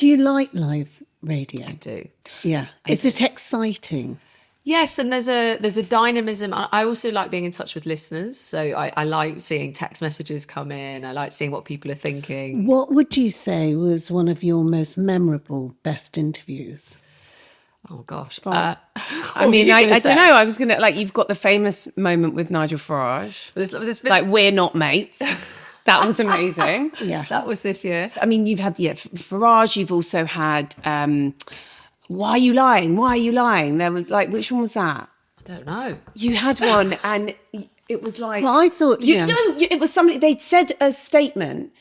do you like live radio? I do. Yeah. Is it exciting? Yes, and there's a dynamism. I also like being in touch with listeners. So I like seeing text messages come in. I like seeing what people are thinking. What would you say was one of your most memorable, best interviews? Oh, gosh. I mean, I don't know. I was going to, like, you've got the famous moment with Nigel Farage. Like, we're not mates. That was amazing. Yeah. That was this year. I mean, you've had Farage. You've also had... Why are you lying? Why are you lying? There was like, which one was that? I don't know. You had one and it was like... Well, I thought... it was somebody, they'd said a statement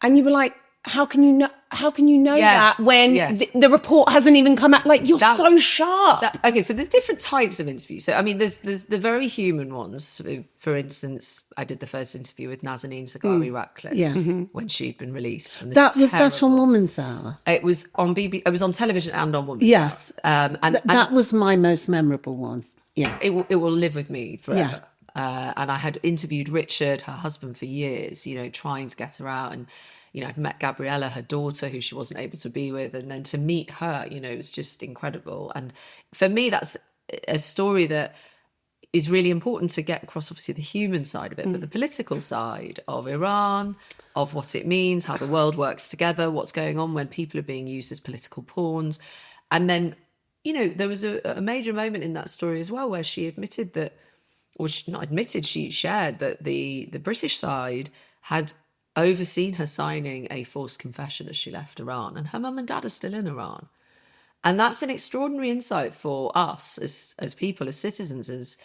and you were like, how can you know Yes, that when yes. the report hasn't even come out? Like, you're so sharp. Okay, so there's different types of interviews. So, I mean, there's the very human ones. For instance, I did the first interview with Nazanin Zaghari-Ratcliffe when she'd been released from this Was that on Woman's Hour? It was on It was on television and on Woman's Yes. Hour. And that was my most memorable one. Yeah. It will live with me forever. Yeah. And I had interviewed Richard, her husband, for years, trying to get her out. And, I'd met Gabriella, her daughter, who she wasn't able to be with. And then to meet her, it was just incredible. And for me, that's a story that is really important to get across, obviously, the human side of it, but the political side of Iran, of what it means, how the world works together, what's going on when people are being used as political pawns. And then, there was a major moment in that story as well where she admitted that, or not admitted, she shared that the British side had overseen her signing a forced confession as she left Iran, and her mum and dad are still in Iran. And that's an extraordinary insight for us as people, as citizens, as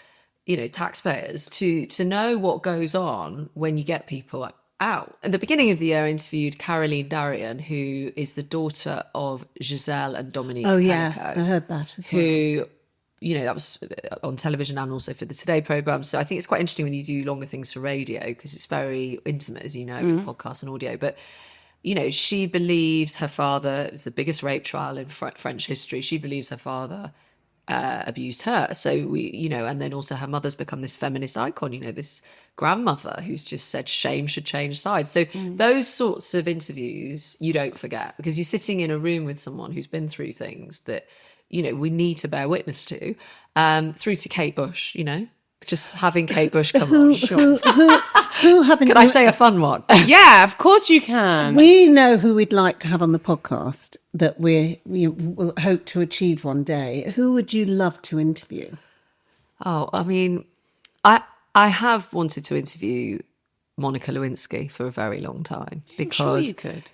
taxpayers, to know what goes on when you get people out. At the beginning of the year, I interviewed Caroline Darian, who is the daughter of Giselle and Dominique. Oh yeah, Penko, I heard that as well. Who, that was on television and also for the Today programme. So I think it's quite interesting when you do longer things for radio, because it's very intimate, as you know, podcast and audio. But, she believes her father, it was the biggest rape trial in French history. She believes her father abused her. So and then also her mother's become this feminist icon, this grandmother who's just said shame should change sides. So those sorts of interviews you don't forget, because you're sitting in a room with someone who's been through things that, we need to bear witness to, through to Kate Bush, just having Kate Bush come on. Sure. Who haven't Can I say a fun one? Yeah, of course you can. We know who we'd like to have on the podcast that we will hope to achieve one day. Who would you love to interview? Oh, I mean, I have wanted to interview Monica Lewinsky for a very long time, because I'm sure you could.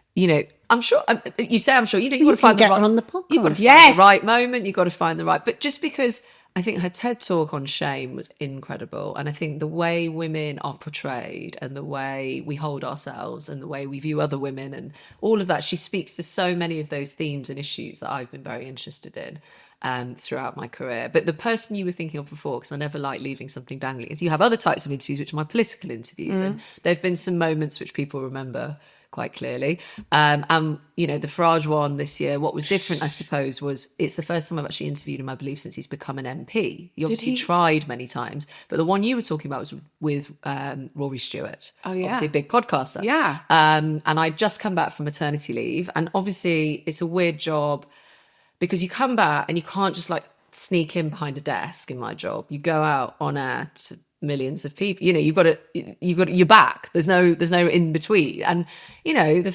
I'm sure. You say I'm sure. You've got to find get the right her on the podcast. You've got to find the right moment. You've got to find the right. But just because I think her TED talk on shame was incredible, and I think the way women are portrayed and the way we hold ourselves and the way we view other women and all of that, she speaks to so many of those themes and issues that I've been very interested in throughout my career. But the person you were thinking of before, because I never like leaving something dangling, if you have other types of interviews, which are my political interviews, and there have been some moments which people remember quite clearly. The Farage one this year, what was different, I suppose, was it's the first time I've actually interviewed him, I believe, since he's become an MP. He obviously tried many times, but the one you were talking about was with Rory Stewart. Oh, yeah. Obviously a big podcaster. Yeah. And I'd just come back from maternity leave, and obviously it's a weird job because you come back and you can't just like sneak in behind a desk in my job. You go out on air to millions of people, you've got your back. There's no in between. And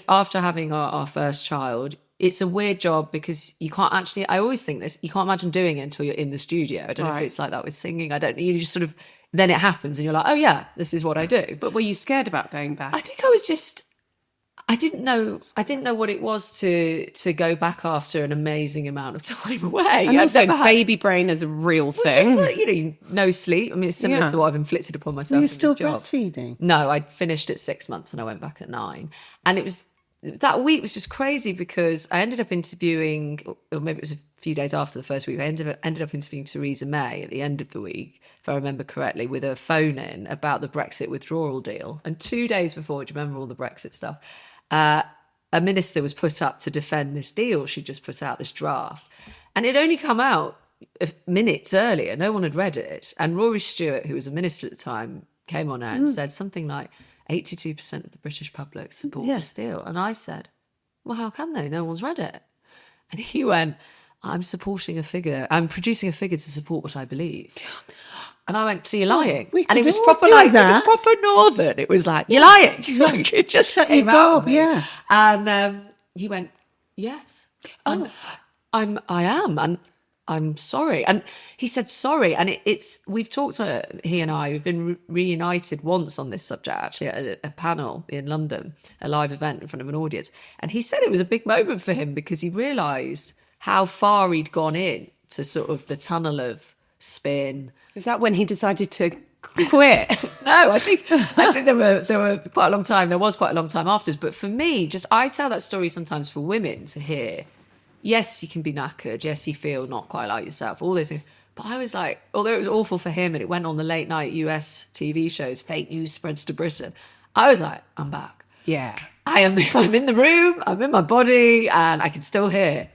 after having our first child, it's a weird job because you can't actually, I always think this, you can't imagine doing it until you're in the studio. I don't know if it's like that with singing. You just sort of, then it happens and you're like, oh yeah, this is what I do. But were you scared about going back? I think I was just, I didn't know what it was to go back after an amazing amount of time away. And also baby brain is a real thing. Just like, no sleep. I mean, it's similar to what I've inflicted upon myself. Were you in still this job. breastfeeding? No, I finished at 6 months and I went back at 9. And it was, that week was just crazy because I ended up interviewing, or maybe it was a few days after the first week, I ended up interviewing Theresa May at the end of the week, if I remember correctly, with a phone in about the Brexit withdrawal deal. And 2 days before, do you remember all the Brexit stuff? A minister was put up to defend this deal. She just put out this draft. And it only come out minutes earlier. No one had read it. And Rory Stewart, who was a minister at the time, came on air and said something like 82% of the British public support this deal. And I said, well, how can they? No one's read it. And he went, I'm producing a figure to support what I believe. And I went, so you're lying. And it was proper like that. It was proper northern. It was like, you're lying. Like, it just shut your gob, yeah. And he went, yes, I am. And I'm sorry. And he said, sorry. And we've talked to he and I, we've been reunited once on this subject, actually, at a panel in London, a live event in front of an audience. And he said it was a big moment for him because he realised how far he'd gone in to sort of the tunnel of spin. Is that when he decided to quit? No, I think there were quite a long time. There was quite a long time afterwards. But for me, I tell that story sometimes for women to hear. Yes, you can be knackered. Yes, you feel not quite like yourself. All those things. But I was like, although it was awful for him and it went on the late night US TV shows, fake news spreads to Britain. I was like, I'm back. Yeah. I'm in the room. I'm in my body, and I can still hear